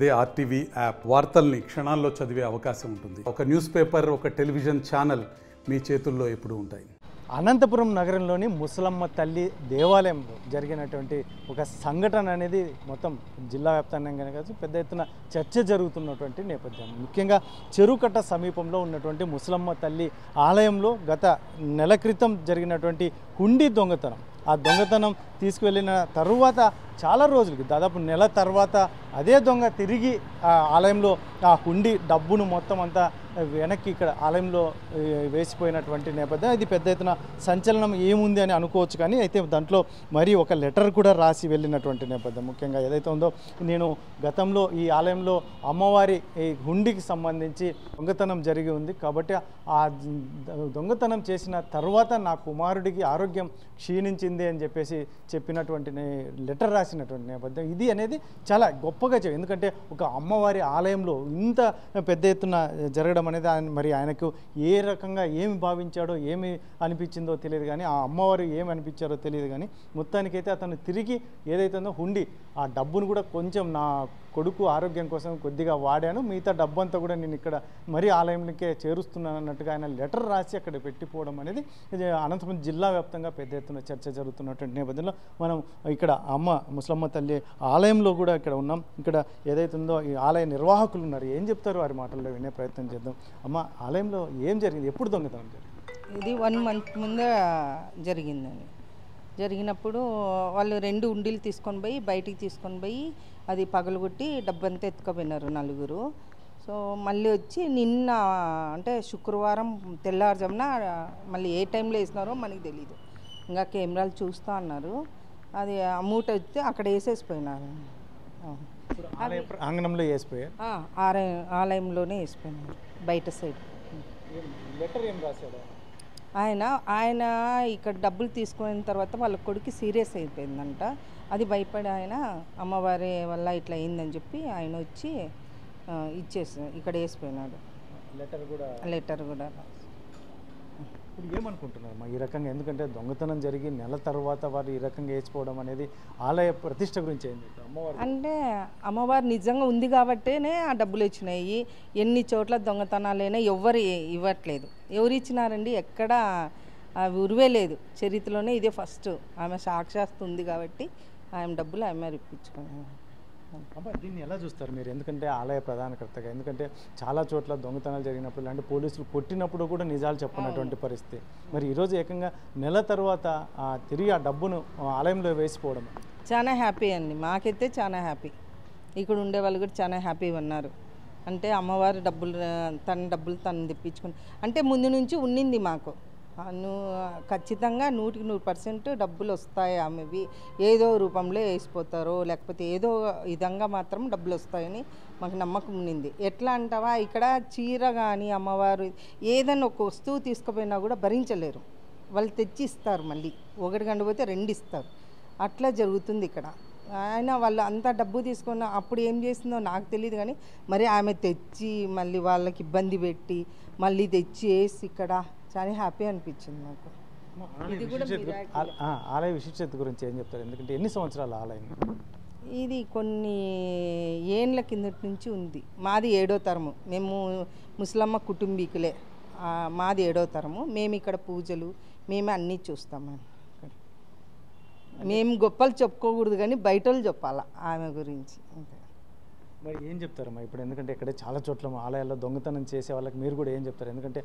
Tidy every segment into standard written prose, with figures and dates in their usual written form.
అదే RTV app వార్తల్ని క్షణాల్లో చదివే అవకాశం ఉంటుంది. ఒక న్యూస్ పేపర్, ఒక టెలివిజన్ ఛానల్ మీ చేతుల్లో ఎప్పుడూ ఉంటాయి. అనంతపురం నగరంలోని ముసలమ్మ తల్లి దేవాలయంలో జరిగినటువంటి ఒక సంఘటన అనేది మొత్తం జిల్లా వ్యాప్తంగా కాదు పెద్ద ఎత్తున చర్చ జరుగుతున్నటువంటి నేపథ్యం. ముఖ్యంగా చెరుకట్ట సమీపంలో ఉన్నటువంటి ముసలమ్మ తల్లి ఆలయంలో గత నెల క్రితం జరిగినటువంటి హుండీ దొంగతనం. ఆ దొంగతనం తీసుకువెళ్ళిన తరువాత చాలా రోజులకి దాదాపు నెల తర్వాత అదే దొంగ తిరిగి ఆ ఆలయంలో ఆ హుండీ డబ్బును మొత్తం అంతా వెనక్కి ఇక్కడ ఆలయంలో వేసిపోయినటువంటి నేపథ్యం. ఇది పెద్ద ఎత్తున సంచలనం ఏముంది అని అనుకోవచ్చు, కానీ అయితే దాంట్లో మరి ఒక లెటర్ కూడా రాసి వెళ్ళినటువంటి నేపథ్యం. ముఖ్యంగా ఏదైతే ఉందో, నేను గతంలో ఈ ఆలయంలో అమ్మవారి ఈ హుండీకి సంబంధించి దొంగతనం జరిగి ఉంది కాబట్టి ఆ దొంగతనం చేసిన తర్వాత నా కుమారుడికి ఆరోగ్యం క్షీణించింది అని చెప్పినటువంటి లెటర్ రాసినటువంటి నేపథ్యం. ఇది అనేది చాలా గొప్పగా ఎందుకంటే ఒక అమ్మవారి ఆలయంలో ఇంత పెద్ద ఎత్తున జరగడం అనేది మరి ఆయనకు ఏ రకంగా ఏమి భావించాడో ఏమి అనిపించిందో తెలియదు, కానీ ఆ అమ్మవారు ఏమి అనిపించారో తెలియదు, కానీ మొత్తానికైతే అతను తిరిగి ఏదైతే ఉందో హుండీ ఆ డబ్బును కూడా కొంచెం నా కొడుకు ఆరోగ్యం కోసం కొద్దిగా వాడాను, మిగతా డబ్బు అంతా కూడా నేను ఇక్కడ మరీ ఆలయంకే చేరుస్తున్నాను అన్నట్టుగా ఆయన లెటర్ రాసి అక్కడ పెట్టిపోవడం అనేది అనంతపురం జిల్లా వ్యాప్తంగా పెద్ద ఎత్తున చర్చ జరుగుతున్నటువంటి నేపథ్యంలో మనం ఇక్కడ ముసలమ్మ తల్లి ఆలయంలో కూడా ఇక్కడ ఉన్నాం. ఇక్కడ ఏదైతే ఉందో ఈ ఆలయ నిర్వాహకులు ఉన్నారు, ఏం చెప్తారో వారి మాటల్లో వినే ప్రయత్నం చేద్దాం. అమ్మ, ఆలయంలో ఏం జరిగింది, ఎప్పుడు దొంగతనం జరిగింది? ఇది 1 month ముందే జరిగిందని. జరిగినప్పుడు వాళ్ళు 2 ఉండీలు తీసుకొని పోయి బయటికి తీసుకొని పోయి అది పగలగొట్టి డబ్బంతా ఎత్తుకుపోయినారు నలుగురు. సో మళ్ళీ వచ్చి నిన్న అంటే శుక్రవారం తెల్లారుజామున మళ్ళీ ఏ టైంలో వేసినారో మనకి తెలీదు, ఇంకా కెమెరాలు చూస్తూ అన్నారు. అది అమౌంట్ వస్తే అక్కడ వేసేసిపోయినారు, ఆంగణంలో వేసిపోయారు, ఆలయంలోనే వేసిపోయినారు బయట సైడ్. లెటర్ ఏం రాశాడు ఆయన ఇక్కడ డబ్బులు తీసుకున్న తర్వాత వాళ్ళ కొడుకు సీరియస్ అయిపోయిందంట. అది భయపడి ఆయన అమ్మవారి వల్ల ఇట్లా అయిందని చెప్పి ఆయన వచ్చి ఇచ్చేసి ఇక్కడ వేసిపోయినాడు. లెటర్ కూడా ఇప్పుడు ఏమనుకుంటున్నారు ఈ రకంగా? ఎందుకంటే దొంగతనం జరిగి నెల తర్వాత వారు ఈ రకంగా వేసిపోవడం అనేది ఆలయ ప్రతిష్ట గురించి ఏం చెప్తారు? అమ్మవారు అంటే అమ్మవారు నిజంగా ఉంది కాబట్టేనే ఆ డబ్బులు వచ్చినాయి. ఎన్ని చోట్ల దొంగతనాలైనా ఎవ్వరు ఇవ్వట్లేదు. ఎవరు ఇచ్చినారండి? ఎక్కడ ఉరివే లేదు. చరిత్రలోనే ఇదే ఫస్ట్. ఆమె సాక్షాత్తు ఉంది కాబట్టి ఆమె డబ్బులు ఆమె ఇప్పించుకున్నాను. దీన్ని ఎలా చూస్తారు మీరు? ఎందుకంటే ఆలయ ప్రధానకర్తగా, ఎందుకంటే చాలా చోట్ల దొంగతనాలు జరిగినప్పుడు ఇలాంటి పోలీసులు కొట్టినప్పుడు కూడా నిజాలు చెప్పినటువంటి పరిస్థితి. మరి ఈరోజు ఏకంగా నెల తర్వాత తిరిగి ఆ డబ్బును ఆలయంలో వేసిపోవడం చాలా హ్యాపీ అండి. మాకైతే చాలా హ్యాపీ. ఇక్కడ ఉండే వాళ్ళు కూడా చాలా హ్యాపీగా ఉన్నారు. అంటే అమ్మవారు తన డబ్బులు తను తెప్పించుకుని అంటే ముందు నుంచి ఉన్నింది మాకు. ఖచ్చితంగా 100% డబ్బులు వస్తాయి. ఆమెవి ఏదో రూపంలో వేసిపోతారో లేకపోతే ఏదో విధంగా మాత్రం డబ్బులు వస్తాయని మాకు నమ్మకం ఉన్నింది. ఎట్లా అంటావా, ఇక్కడ చీర కానీ అమ్మవారు ఏదైనా ఒక వస్తువు తీసుకుపోయినా కూడా భరించలేరు. వాళ్ళు తెచ్చి ఇస్తారు, మళ్ళీ ఒకటి కండిపోతే 2 ఇస్తారు. అట్లా జరుగుతుంది ఇక్కడ. ఆయన వాళ్ళు అంత డబ్బు తీసుకున్న అప్పుడు ఏం చేసిందో నాకు తెలియదు, కానీ మరి ఆమె తెచ్చి మళ్ళీ వాళ్ళకి ఇబ్బంది పెట్టి మళ్ళీ తెచ్చి వేసి ఇక్కడ చాలా హ్యాపీ అనిపించింది నాకు. ఆలయ విశిష్టత గురించి ఏం చెప్తారు? ఎందుకంటే ఎన్ని సంవత్సరాల ఆలయం ఇది? కొన్ని ఏండ్ల కిందటి నుంచి ఉంది. మాది 7వ తరము. మేము ముసలమ్మ కుటుంబీకులే. మాది 7వ తరము. మేము ఇక్కడ పూజలు మేమే అన్నీ చూస్తామని. మేము గొప్పలు చెప్పుకోకూడదు, కానీ బయట వాళ్ళు చెప్పాలా ఆమె గురించి. అంతే. మరి ఏం చెప్తారమ్మా ఇప్పుడు? ఎందుకంటే ఇక్కడ చాలా చోట్ల ఆలయాల్లో దొంగతనం చేసే వాళ్ళకి మీరు కూడా ఏం చెప్తారు? ఎందుకంటే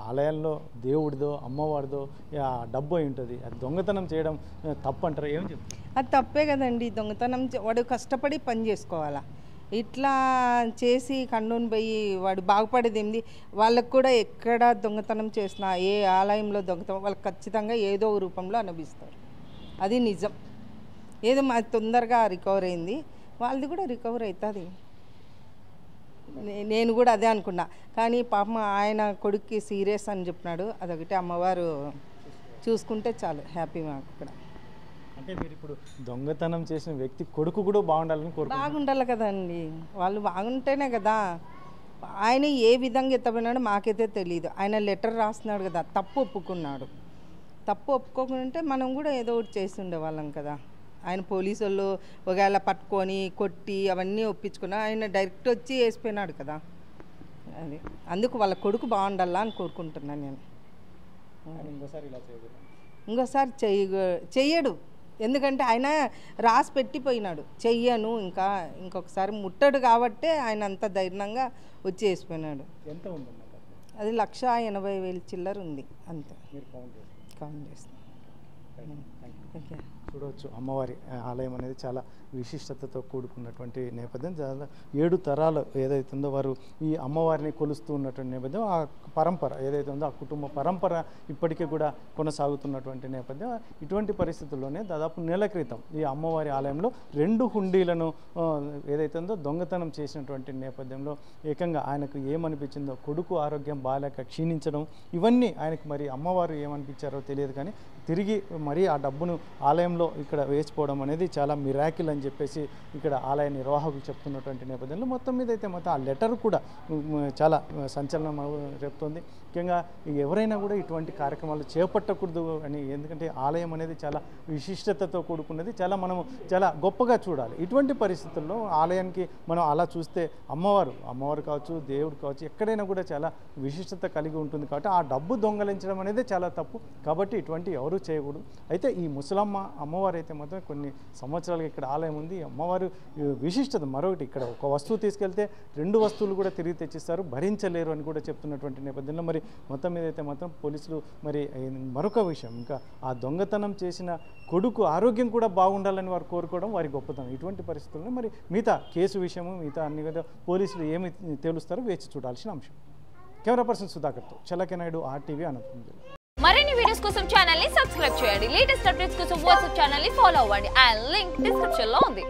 ఆలయాల్లో దేవుడిదో అమ్మవారిదో డబ్బు అయి ఉంటుంది, అది దొంగతనం చేయడం తప్పు అంటారు, ఏం చెప్తారు? అది తప్పే కదండి. దొంగతనం వాడు కష్టపడి పని చేసుకోవాలా. ఇట్లా చేసి కండూని పోయి వాడు బాగుపడేది ఏంది? వాళ్ళకు కూడా ఎక్కడ దొంగతనం చేసినా, ఏ ఆలయంలో దొంగతనం వాళ్ళకి ఖచ్చితంగా ఏదో రూపంలో అనుభవిస్తారు. అది నిజం. ఏదో మాది తొందరగా రికవర్ అయింది, వాళ్ళది కూడా రికవర్ అవుతుంది. నేను కూడా అదే అనుకున్నా, కానీ పాపం ఆయన కొడుక్కి సీరియస్ అని చెప్పినాడు. అదొకటి అమ్మవారు చూసుకుంటే చాలు, హ్యాపీ మాకు ఇక్కడ. అంటే మీరు ఇప్పుడు దొంగతనం చేసిన వ్యక్తి కొడుకు కూడా బాగుండాలని బాగుండాలి కదండి. వాళ్ళు బాగుంటేనే కదా. ఆయన ఏ విధంగా ఎత్తబడినాడో మాకైతే తెలియదు. ఆయన లెటర్ రాస్తున్నాడు కదా, తప్పు ఒప్పుకున్నాడు. తప్పు ఒప్పుకోకుంటే మనం కూడా ఏదో ఒకటి చేసి ఉండేవాళ్ళం కదా. ఆయన పోలీసు వాళ్ళు ఒకవేళ పట్టుకొని కొట్టి అవన్నీ ఒప్పించుకున్నా ఆయన డైరెక్ట్ వచ్చి వేసిపోయినాడు కదా, అది అందుకు వాళ్ళ కొడుకు బాగుండాలా అని కోరుకుంటున్నాను నేను. ఇంకోసారి చెయ్యడు, ఎందుకంటే ఆయన రాసి పెట్టిపోయినాడు చెయ్యను ఇంకొకసారి ముట్టడు కాబట్టి ఆయన అంత ధైర్యంగా వచ్చి వేసిపోయినాడు. ఎంత ఉందన్న? అది 1,80,000 చిల్లర ఉంది అంతే. కౌంట్ చేస్తాను. చూడవచ్చు అమ్మవారి ఆలయం అనేది చాలా విశిష్టతతో కూడుకున్నటువంటి నేపథ్యం. 7 తరాలు ఏదైతుందో వారు ఈ అమ్మవారిని కొలుస్తూ ఉన్నటువంటి నేపథ్యం, ఆ పరంపర ఏదైతే ఉందో ఆ కుటుంబ పరంపర ఇప్పటికీ కూడా కొనసాగుతున్నటువంటి నేపథ్యం. ఇటువంటి పరిస్థితుల్లోనే దాదాపు నెల క్రితం ఈ అమ్మవారి ఆలయంలో 2 హుండీలను ఏదైతే ఉందో దొంగతనం చేసినటువంటి నేపథ్యంలో ఏకంగా ఆయనకు ఏమనిపించిందో, కొడుకు ఆరోగ్యం బాగాలేక క్షీణించడం, ఇవన్నీ ఆయనకు మరి అమ్మవారు ఏమనిపించారో తెలియదు కానీ తిరిగి మరీ ఆ డబ్బును ఆలయంలో ఇక్కడ వేసిపోవడం అనేది చాలా మిరాకిల్ అని చెప్పేసి ఇక్కడ ఆలయ నిర్వాహకులు చెప్తున్నటువంటి నేపథ్యంలో మొత్తం మీద అయితే మొత్తం ఆ లెటర్ కూడా చాలా సంచలనం రేపుతోంది. ముఖ్యంగా ఎవరైనా కూడా ఇటువంటి కార్యక్రమాలు చేపట్టకూడదు అని, ఎందుకంటే ఆలయం అనేది చాలా విశిష్టతతో కూడుకున్నది, చాలా గొప్పగా చూడాలి. ఇటువంటి పరిస్థితుల్లో ఆలయానికి మనం అలా చూస్తే అమ్మవారు కావచ్చు, దేవుడు కావచ్చు, ఎక్కడైనా కూడా చాలా విశిష్టత కలిగి ఉంటుంది కాబట్టి ఆ డబ్బు దొంగలించడం అనేది చాలా తప్పు. కాబట్టి ఇటువంటి ఎవరు చేయకూడదు. అయితే ఈ ముసలమ్మ అమ్మవారు అయితే మొత్తం కొన్ని సంవత్సరాలుగా ఇక్కడ ఆలయం ఉంది. అమ్మవారు విశిష్టత మరొకటి, ఇక్కడ ఒక వస్తువు తీసుకెళ్తే 2 వస్తువులు కూడా తిరిగి తెచ్చిస్తారు, భరించలేరు అని కూడా చెప్తున్నటువంటి నేపథ్యంలో మరి మొత్తం మీద అయితే మొత్తం పోలీసులు మరి మరొక విషయం, ఇంకా ఆ దొంగతనం చేసిన కొడుకు ఆరోగ్యం కూడా బాగుండాలని వారు కోరుకోవడం వారి గొప్పతనం. ఇటువంటి పరిస్థితుల్లో మరి మిగతా కేసు విషయము మిగతా అన్ని కదా పోలీసులు ఏమి తేలుస్తారో వేచి చూడాల్సిన అంశం. కెమెరా పర్సన్ సుధాకర్తో చలకే నాయుడు, RTV, అనంతపురం జిల్లా. మరిన్ని వీడియోస్ కోసం ఛానల్ ని సబ్స్క్రైబ్ చేయండి. లేటెస్ట్ అప్డేట్స్ కోసం వాట్సాప్ ఛానల్ ని ఫాలో అవ్వండి. ఆ లింక్ డిస్క్రిప్షన్ లో ఉంది.